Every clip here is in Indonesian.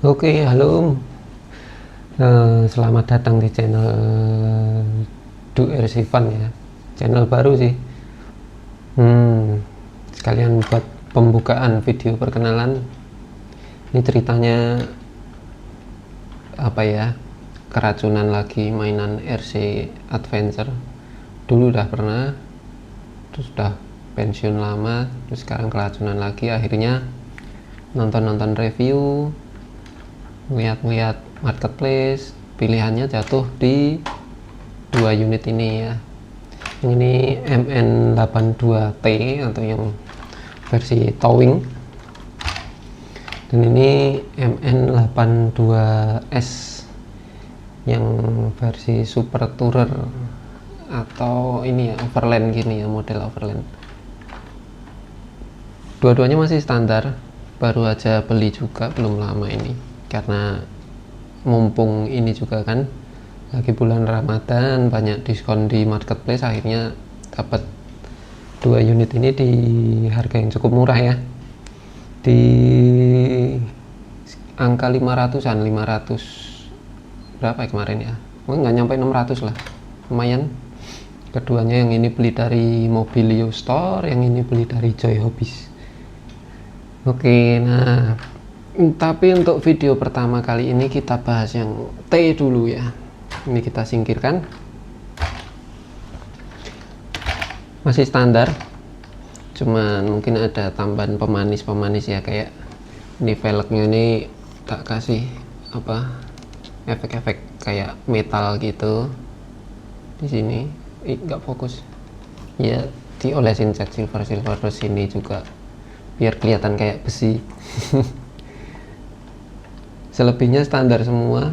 Oke, halo. Selamat datang di channel Do Ersivan ya. Channel baru sih. Sekalian buat pembukaan video perkenalan. Ini ceritanya apa ya? Keracunan lagi mainan RC Adventure. Dulu udah pernah, terus udah pensiun lama, terus sekarang keracunan lagi. Akhirnya nonton review, lihat marketplace, pilihannya jatuh di dua unit ini ya. Yang ini MN82T atau yang versi towing, dan ini MN82S yang versi super tourer atau ini ya, overland gini ya, model overland. Dua-duanya masih standar, baru aja beli juga belum lama ini, karena mumpung ini juga kan lagi bulan Ramadan, banyak diskon di marketplace, akhirnya dapat dua unit ini di harga yang cukup murah ya, di angka 500-an, 500 berapa ya kemarin ya, nggak nyampe 600 lah, lumayan. Keduanya, yang ini beli dari Mobilio Store, yang ini beli dari Joy Hobbies. Oke, nah tapi untuk video pertama kali ini kita bahas yang T dulu ya. Ini kita singkirkan. Masih standar, cuman mungkin ada tambahan pemanis ya, kayak ini velgnya ini tak kasih apa, efek-efek kayak metal gitu di sini. Nggak fokus ya, diolesin cat silver terus sini juga biar kelihatan kayak besi. Selebihnya standar semua,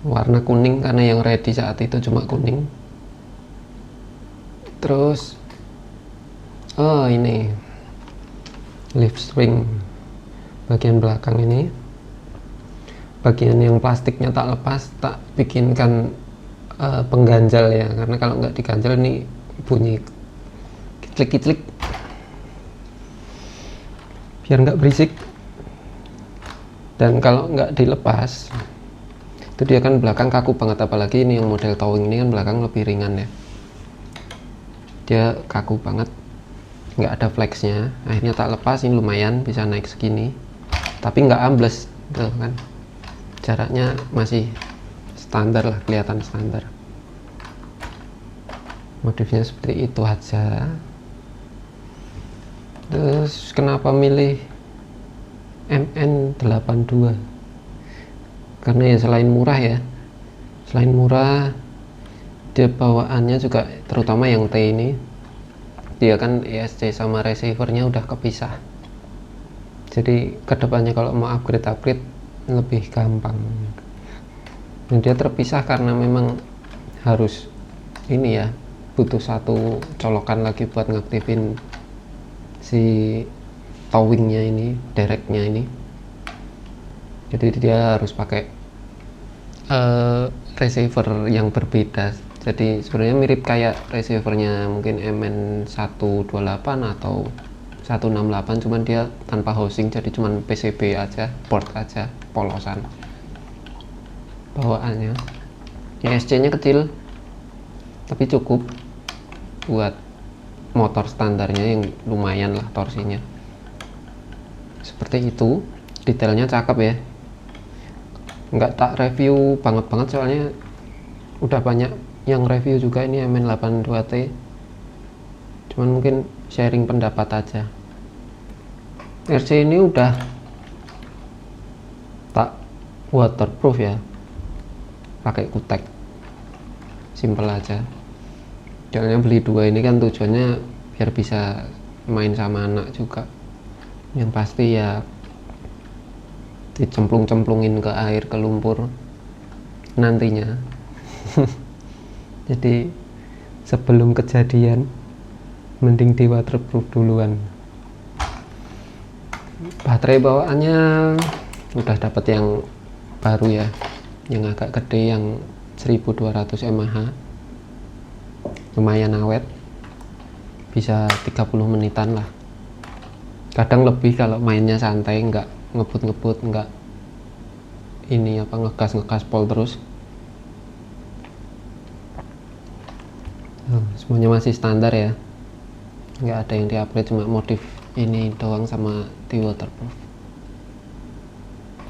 warna kuning karena yang ready saat itu cuma kuning. Terus ini lift spring bagian belakang ini, bagian yang plastiknya tak lepas, tak bikinkan pengganjal ya, karena kalau nggak diganjal ini bunyi kiclik biar nggak berisik. Dan kalau nggak dilepas itu dia kan belakang kaku banget, apalagi ini yang model towing ini kan belakang lebih ringan ya, dia kaku banget, nggak ada flexnya. Akhirnya tak lepas, ini lumayan bisa naik segini tapi nggak ambles tuh kan, jaraknya masih standar lah, kelihatan standar. Modifnya seperti itu aja. Terus kenapa milih MN82? Karena ya selain murah dia bawaannya juga, terutama yang T ini, dia kan ESC sama receivernya udah kepisah, jadi kedepannya kalau mau upgrade lebih gampang. Dan dia terpisah karena memang harus ini ya, butuh satu colokan lagi buat ngaktifin si towingnya ini, dereknya ini. Jadi dia harus pakai receiver yang berbeda. Jadi sebenarnya mirip kayak receivernya mungkin MN128 atau 168, cuman dia tanpa housing, jadi cuman PCB aja, port aja, polosan. Bawaannya ESC nya kecil tapi cukup buat motor standarnya yang lumayan lah torsinya. Seperti itu, detailnya cakep ya, nggak tak review banget soalnya udah banyak yang review juga ini MN82T, cuman mungkin sharing pendapat aja. RC ini udah tak waterproof ya, pakai kutek, simple aja. Soalnya beli dua ini kan tujuannya biar bisa main sama anak juga, yang pasti ya dicemplung-cemplungin ke air, ke lumpur nantinya. Jadi sebelum kejadian mending di waterproof duluan. Baterai bawaannya udah dapat yang baru ya, yang agak gede, yang 1200 mAh, lumayan awet, bisa 30 menitan lah. Kadang lebih kalau mainnya santai, nggak ngebut-ngebut, nggak ini apa ngegas pol terus. Semuanya masih standar ya, nggak ada yang di-upgrade, cuma modif ini doang sama di waterproof.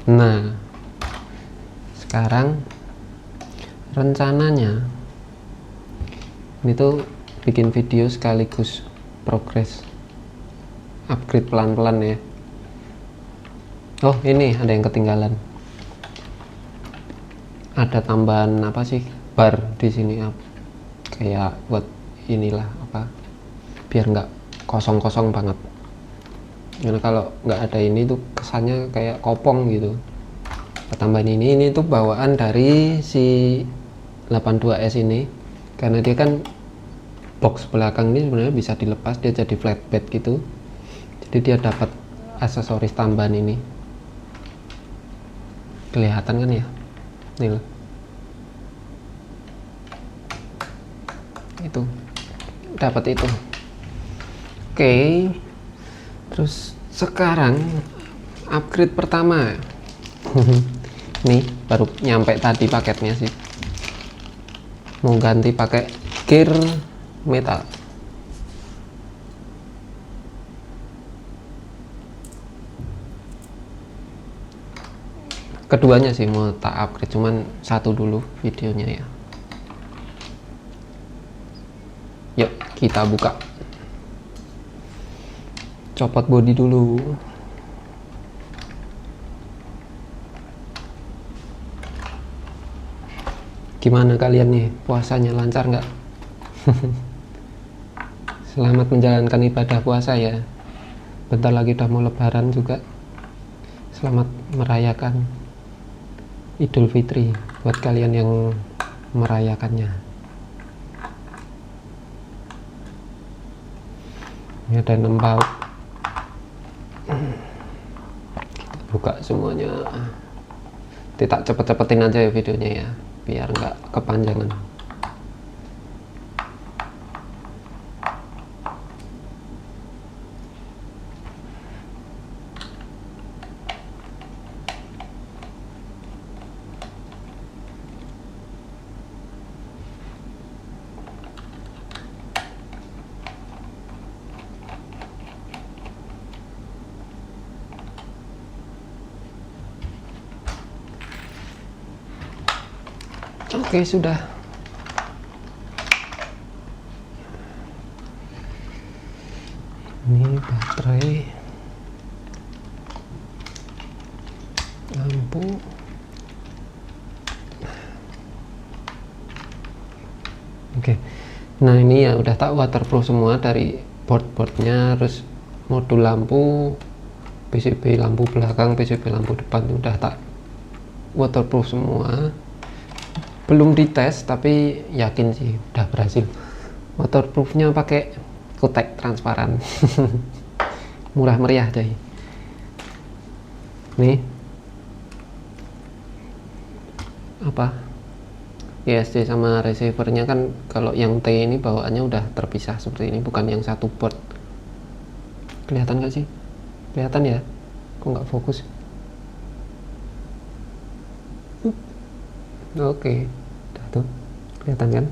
Nah sekarang rencananya ini tuh bikin video sekaligus progres upgrade pelan-pelan ya. Oh ini ada yang ketinggalan, ada tambahan apa sih, bar di sini kayak buat inilah apa, biar nggak kosong-kosong banget, karena kalau nggak ada ini tuh kesannya kayak kopong gitu. Tambahan ini tuh bawaan dari si 82S ini, karena dia kan box belakang ini sebenarnya bisa dilepas, dia jadi flatbed gitu, jadi dia dapat aksesoris tambahan ini. Kelihatan kan ya, nih loh, itu dapat itu. Oke, terus sekarang upgrade pertama nih baru nyampe tadi paketnya sih, mau ganti pakai gear metal. Keduanya sih mau tak upgrade, cuman satu dulu videonya ya. Yuk kita buka, copot bodi dulu. Gimana kalian nih, puasanya lancar nggak? Selamat menjalankan ibadah puasa ya, bentar lagi udah mau lebaran juga. Selamat merayakan Idul Fitri buat kalian yang merayakannya. Ini ada 6 baut, kita buka semuanya. Tidak cepet-cepetin aja ya videonya ya, biar nggak kepanjangan. Oke sudah. Ini baterai, lampu, oke. Nah ini ya udah tak waterproof semua dari boardnya, terus modul lampu, PCB lampu belakang, PCB lampu depan udah tak waterproof semua. Belum dites tapi yakin sih udah berhasil. Waterproofnya pakai kutek transparan. Murah meriah deh. Nih apa, ESC sama receivernya kan kalau yang T ini bawaannya udah terpisah seperti ini, bukan yang satu port. Kelihatan gak sih? Kelihatan ya? Kok nggak fokus? Oke, udah tuh kelihatan kan?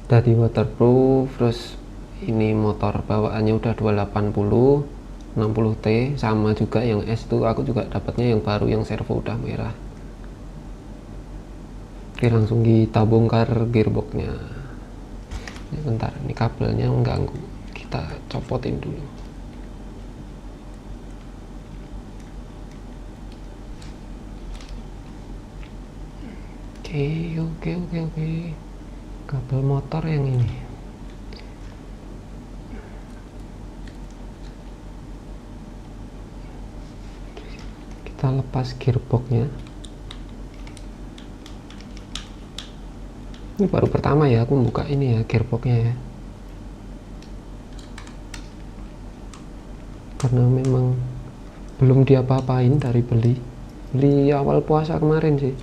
Udah di waterproof, terus ini motor bawaannya udah 280 60T, sama juga yang S tuh aku juga dapatnya yang baru, yang servo udah merah. Oke langsung kita bongkar gearboxnya. Ini bentar, ini kabelnya mengganggu, kita copotin dulu. Oke. Kabel motor yang ini. Kita lepas gearboxnya. Ini baru pertama ya aku buka ini ya, gearboxnya ya. Karena memang belum diapa-apain dari beli awal puasa kemarin sih,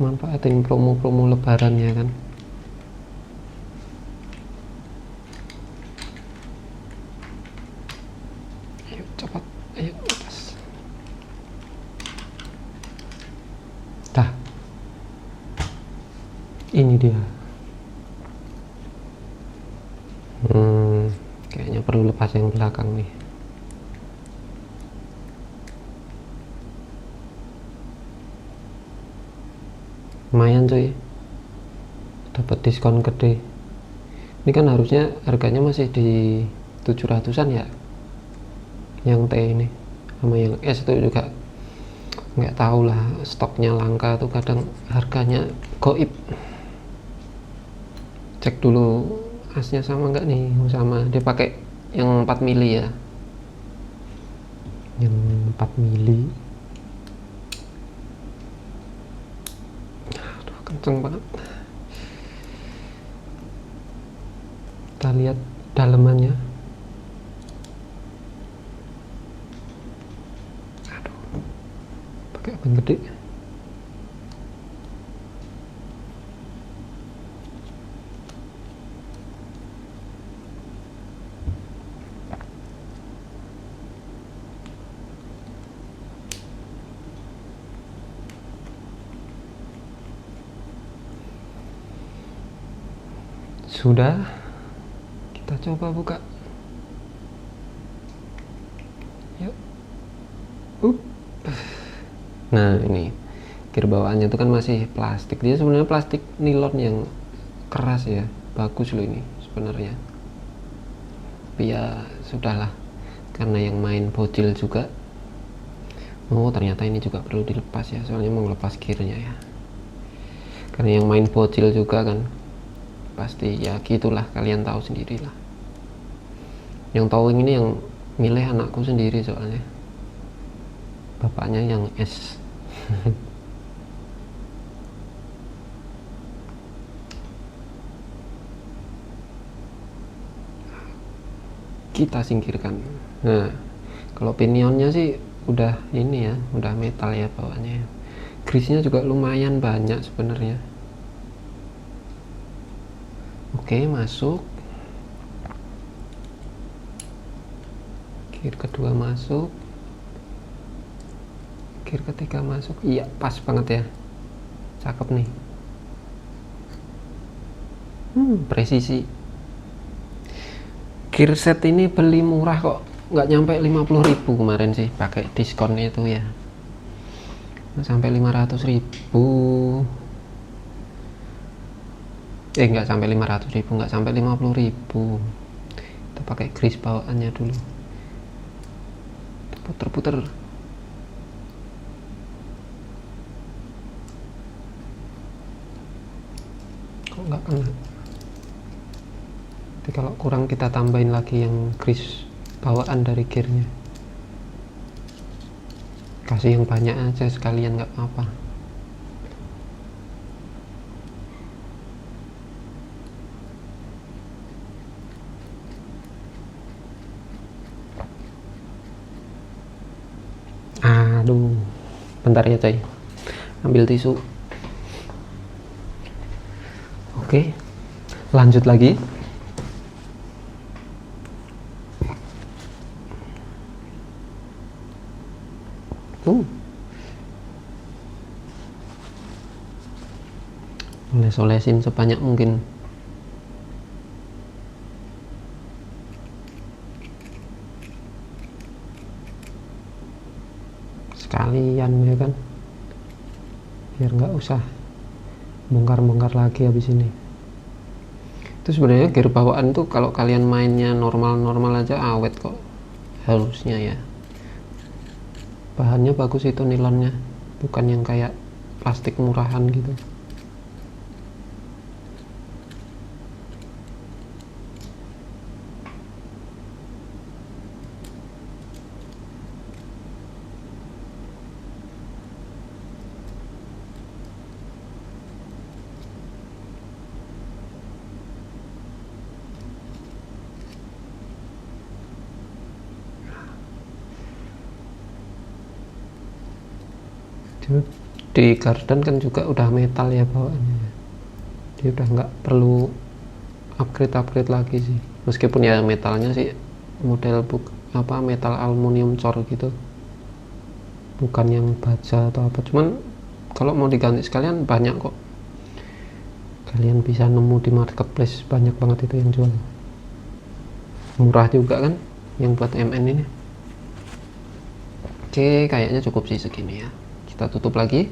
manfaatin promo-promo lebaran ya kan. cepat, ayo atas. Dah, ini dia. Kayaknya perlu lepas yang belakang nih. Lumayan cuy, dapat diskon gede. Ini kan harusnya harganya masih di 700-an ya, yang T ini. Sama yang S itu juga nggak tahu lah, stoknya langka tuh kadang harganya goib. Cek dulu asnya sama nggak nih. Sama, dia pakai yang 4 mili ya, yang 4 mili. Aduh, kenceng banget. Kita lihat dalemannya. Aduh, pakai ban gede. Sudah, kita coba buka. Yuk. Nah, ini gear bawaannya itu kan masih plastik. Dia sebenarnya plastik nilon yang keras ya, bagus loh ini sebenarnya. Tapi ya sudahlah, karena yang main bocil juga. Oh, ternyata ini juga perlu dilepas ya, soalnya mau lepas gearnya ya. Karena yang main bocil juga kan, pasti ya gitulah, kalian tahu sendirilah. Yang towing ini yang milih anakku sendiri soalnya, bapaknya yang S. Kita singkirkan. Nah, kalau pinionnya sih udah ini ya, udah metal ya bawaannya. Grease-nya juga lumayan banyak sebenarnya. Oke, masuk. Gear kedua masuk. Gear ketiga masuk. Iya, pas banget ya. Cakep nih. Presisi. Gear set ini beli murah kok. Nggak nyampe 50.000 kemarin sih, pakai diskon itu ya. Nggak sampai 500.000. Nggak sampai 500.000, nggak sampai 50.000. Kita pakai grease bawaannya dulu. Puter-puter. Kok nggak kena? Jadi kalau kurang kita tambahin lagi yang grease bawaan dari gearnya. Kasih yang banyak aja sekalian, nggak apa-apa. Aduh, bentar ya coy, ambil tisu. Oke, lanjut lagi. Oles-olesin sebanyak mungkin. Sekalian ya kan, biar nggak usah bongkar-bongkar lagi habis ini. Itu sebenarnya gear bawaan tuh kalau kalian mainnya normal-normal aja awet kok, harusnya ya. Bahannya bagus itu, nilonnya, bukan yang kayak plastik murahan gitu. Di Garden kan juga udah metal ya bawaannya, dia udah nggak perlu upgrade lagi sih, meskipun ya metalnya sih model apa metal aluminium core gitu, bukan yang baja atau apa. Cuman kalau mau diganti sekalian banyak kok, kalian bisa nemu di marketplace, banyak banget itu yang jual, murah juga kan yang buat MN ini. Oke, kayaknya cukup sih segini ya, kita tutup lagi.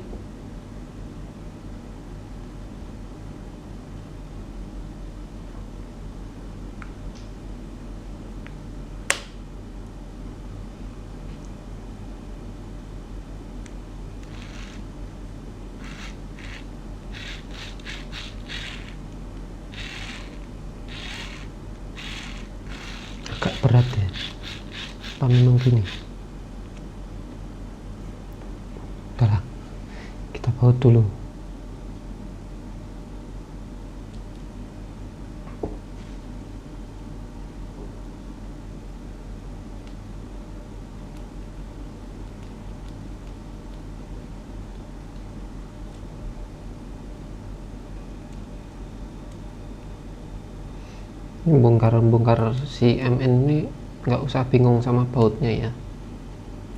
Agak berat ya, apa memang gini? Udahlah, kita baut dulu. Bongkar si MN ini nggak usah bingung sama bautnya ya,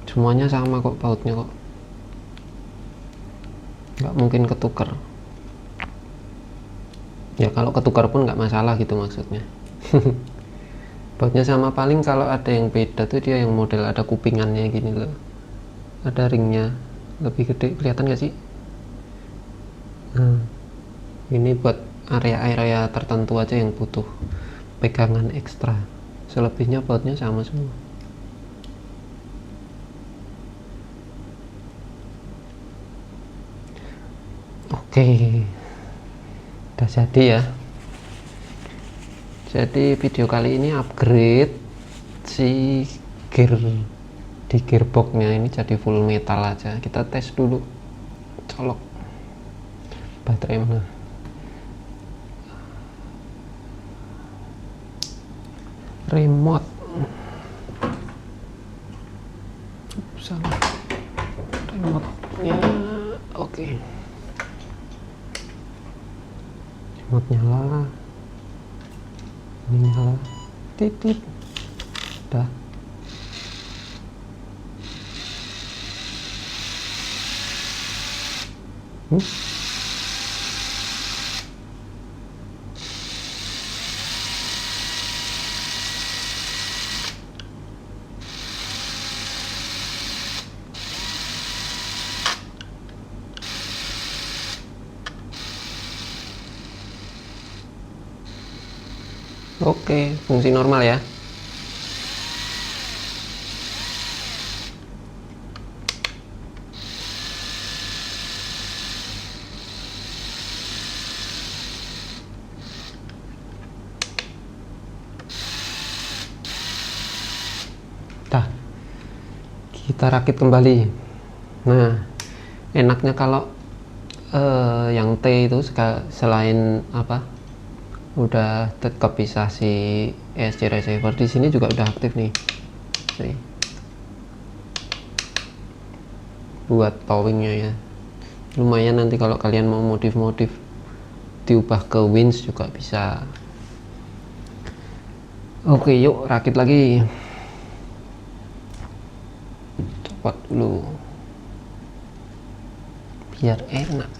semuanya sama kok bautnya kok, nggak mungkin ketukar ya. Kalau ketukar pun nggak masalah gitu maksudnya. Bautnya sama, paling kalau ada yang beda tuh dia yang model ada kupingannya gini loh, ada ringnya lebih gede, kelihatan nggak sih? Ini buat area-area tertentu aja yang butuh pegangan ekstra, selebihnya bautnya sama semua. Oke, udah jadi ya. Jadi video kali ini upgrade si gear di gearboxnya ini jadi full metal aja. Kita tes dulu, colok baterai mana, remote, salah, remote nya oke. Remote nyala, ini nyala, titit, udah. Oke, fungsi normal ya. Dah, kita rakit kembali. Nah, enaknya kalau yang T itu selain apa, udah kepisah si ESC receiver, di sini juga udah aktif nih. Nih, buat towingnya ya, lumayan. Nanti kalau kalian mau modif-modif diubah ke winch juga bisa. Oke, yuk rakit lagi. Copot dulu biar enak.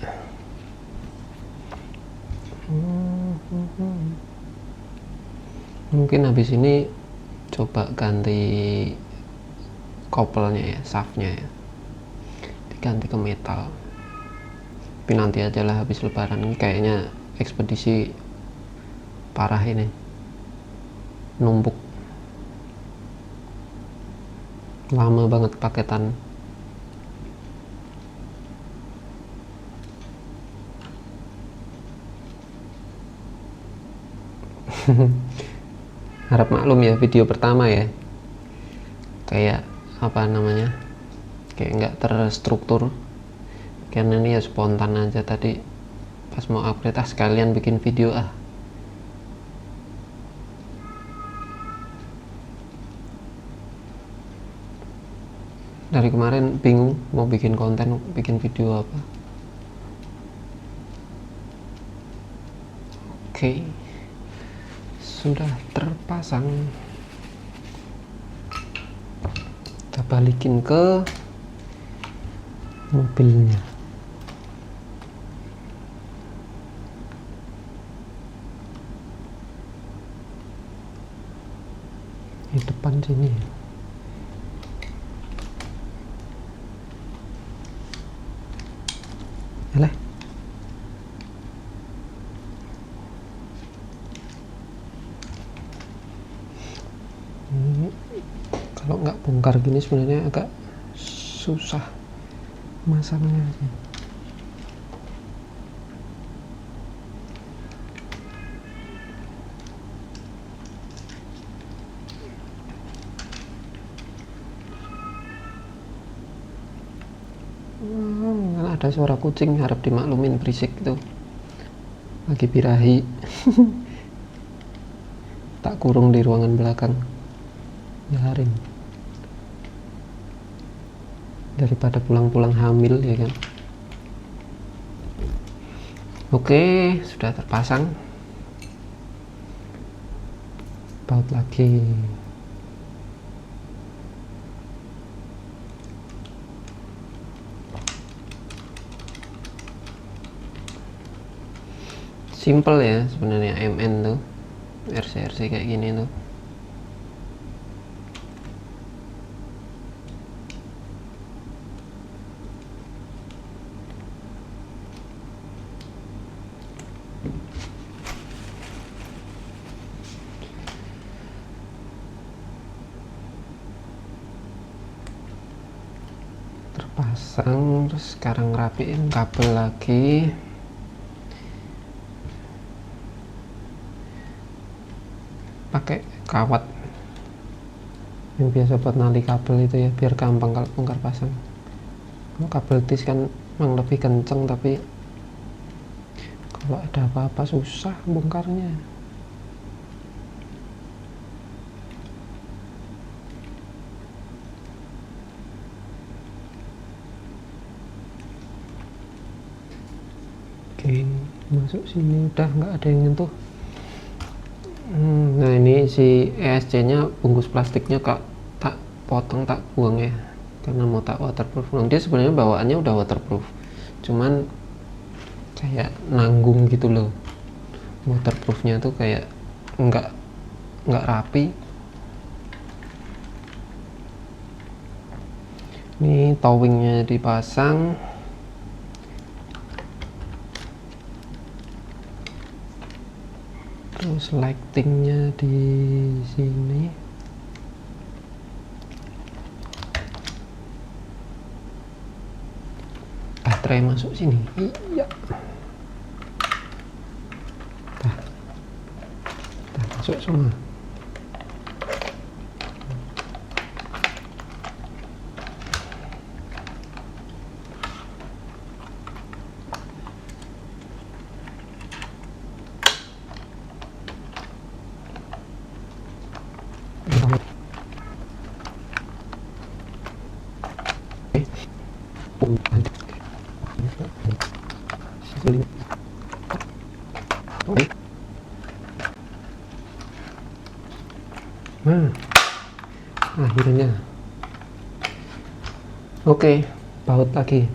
Mungkin habis ini coba ganti couple-nya ya, shaft-nya ya, diganti ke metal. Tapi nanti aja lah, habis lebaran ini kayaknya ekspedisi parah ini, numpuk lama banget paketan. Harap maklum ya, video pertama ya, kayak apa namanya, kayak nggak terstruktur, karena ini ya spontan aja. Tadi pas mau update sekalian bikin video dari kemarin bingung mau bikin konten, bikin video apa. Oke, sudah terpasang. balikin ke mobilnya. Di depan sini. Alah. Kalau nggak bongkar gini sebenarnya agak susah masangnya sih. Ada suara kucing, harap dimaklumin, berisik itu lagi birahi. Tak kurung di ruangan belakang, biarin daripada pulang-pulang hamil ya kan. Oke, sudah terpasang. Baut lagi. Simple ya sebenarnya MN tuh, RC kayak gini tuh. Terpasang, terus sekarang rapiin kabel lagi. Pakai kawat yang biasa buat nali kabel itu ya, biar gampang kalau bongkar pasang. Kalau kabel tis kan memang lebih kenceng, tapi kalau ada apa-apa susah bongkarnya. Oke, masuk sini udah nggak ada yang nyentuh. Nah ini si ESC nya bungkus plastiknya kak tak potong, tak buang ya, karena mau tak waterproof. Nah, dia sebenarnya bawaannya udah waterproof, cuman kayak nanggung gitu loh. Waterproofnya tuh kayak nggak rapi. Ini towingnya dipasang. Terus lightingnya di sini. Baterai masuk sini. Iya. Masuk semua. Nah, akhirnya oke, baut lagi.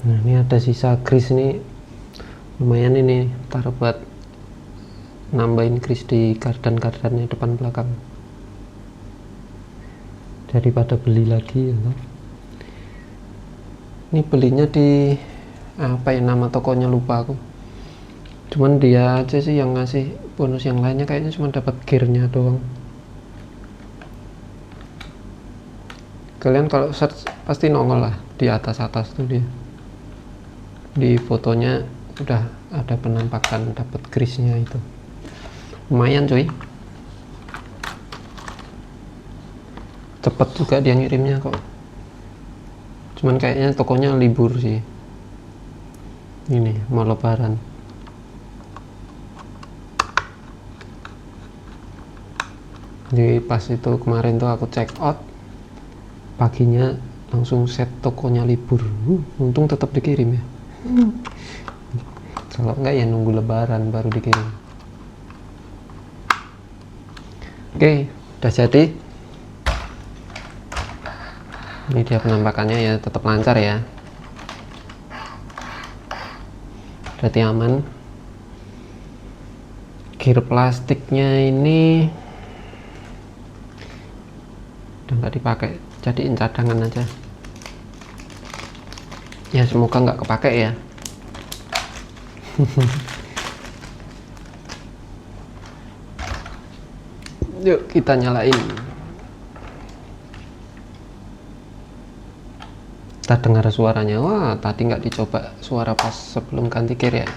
Nah ini ada sisa grease nih, lumayan ini, taruh buat nambahin grease di kardan-kardannya depan belakang daripada beli lagi ya. Ini belinya di apa ya, nama tokonya lupa aku, cuman dia aja sih yang ngasih bonus, yang lainnya kayaknya cuma dapat gearnya doang. Kalian kalau search pasti nongol lah di atas tuh, dia di fotonya udah ada penampakan dapat grease nya itu. Lumayan cuy. cepet juga dia ngirimnya kok, cuman kayaknya tokonya libur sih, ini mau lebaran. Jadi pas itu kemarin tuh aku check out paginya langsung set tokonya libur. Untung tetap dikirim ya. Kalau enggak ya nunggu lebaran baru dikirim. Oke, udah jadi. Ini dia penampakannya ya, tetap lancar ya. Berarti aman. Gear plastiknya ini udah nggak dipakai, jadiin cadangan aja ya, semoga nggak kepake ya. Yuk kita nyalain, kita dengar suaranya. Wah, tadi nggak dicoba suara pas sebelum ganti gear ya.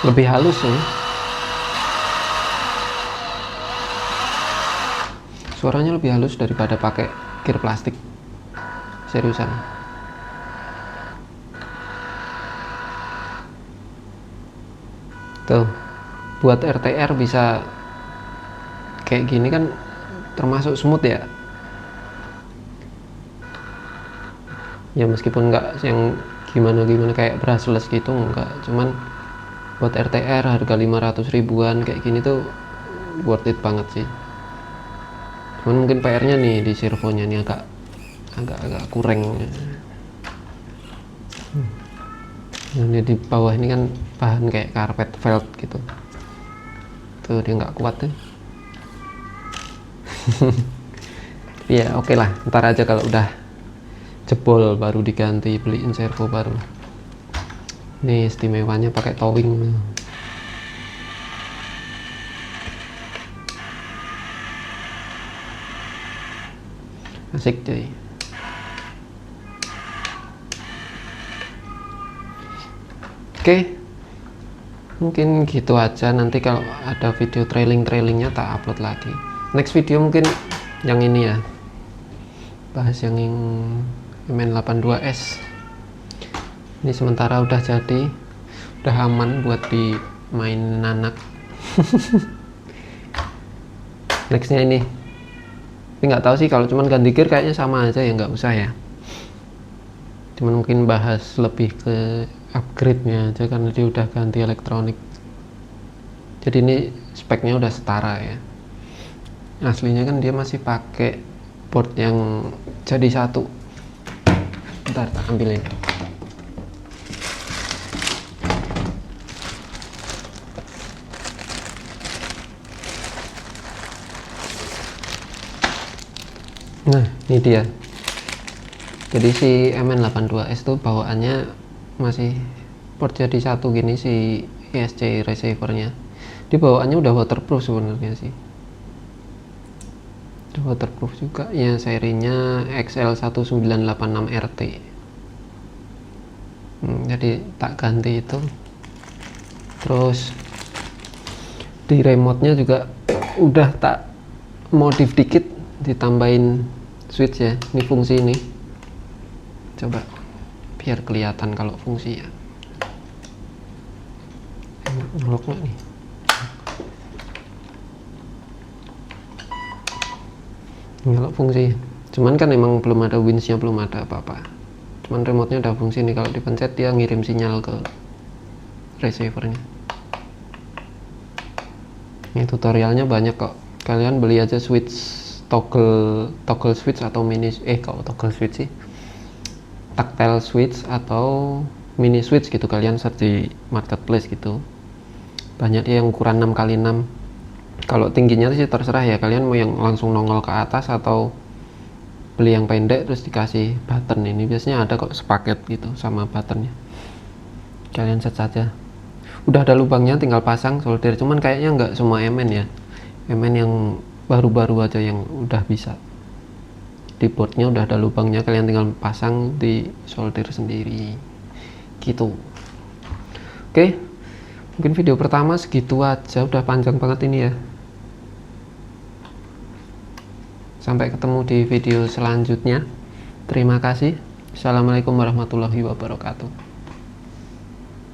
Lebih halus sih suaranya, lebih halus daripada pakai gear plastik, seriusan. Tuh, buat RTR bisa kayak gini kan termasuk smooth ya. Ya meskipun nggak yang gimana-gimana kayak brushless gitu, enggak, cuman buat RTR harga 500 ribuan kayak gini tuh worth it banget sih. Cuman mungkin PR-nya nih di servonya nih agak kurang. Ini di bawah ini kan bahan kayak karpet felt gitu, tuh dia nggak kuat tuh. Ya oke lah, ntar aja kalau udah jebol baru diganti, beliin servo baru. Ini istimewanya pakai towing. Asik cuy. Oke, mungkin gitu aja. Nanti kalau ada video trailingnya tak upload lagi. Next video mungkin yang ini ya, bahas yang MN82S. Ini sementara udah jadi, udah aman buat dimain anak. Nextnya ini, tapi nggak tahu sih, kalau cuman ganti gear kayaknya sama aja ya, nggak usah ya. Cuman mungkin bahas lebih ke upgrade-nya aja karena dia udah ganti elektronik. Jadi ini speknya udah setara ya. Aslinya kan dia masih pakai board yang jadi satu. Bentar, tak ambilin. Nah, ini dia. Jadi si MN82S tuh bawaannya masih port jadi satu gini, si ESC receivernya. Di bawaannya udah waterproof sebenarnya sih. Udah waterproof juga ya, serinya XL1986RT. Jadi tak ganti itu. Terus di remote-nya juga udah tak modif dikit, ditambahin switch ya. Ini fungsi ini, coba biar kelihatan kalau fungsi ya. Nyolok nggak nih? Nyolok fungsi, cuman kan emang belum ada winch-nya, belum ada apa-apa. Cuman remote-nya ada fungsi nih, kalau dipencet dia ngirim sinyal ke receivernya. Ini tutorialnya banyak kok, kalian beli aja switch toggle switch atau kalau toggle switch sih tactile switch atau mini switch gitu, kalian search di marketplace gitu. Banyak dia yang ukuran 6x6. Kalau tingginya sih terserah ya, kalian mau yang langsung nongol ke atas atau beli yang pendek terus dikasih button. Ini biasanya ada kok sepaket gitu sama buttonnya, kalian search aja. Udah ada lubangnya, tinggal pasang solder. Cuman kayaknya nggak semua MN ya, MN yang baru-baru aja yang udah bisa. Di boardnya udah ada lubangnya, kalian tinggal pasang di solder sendiri gitu. Oke, mungkin video pertama segitu aja, udah panjang banget ini ya. Sampai ketemu di video selanjutnya. Terima kasih. Assalamualaikum warahmatullahi wabarakatuh.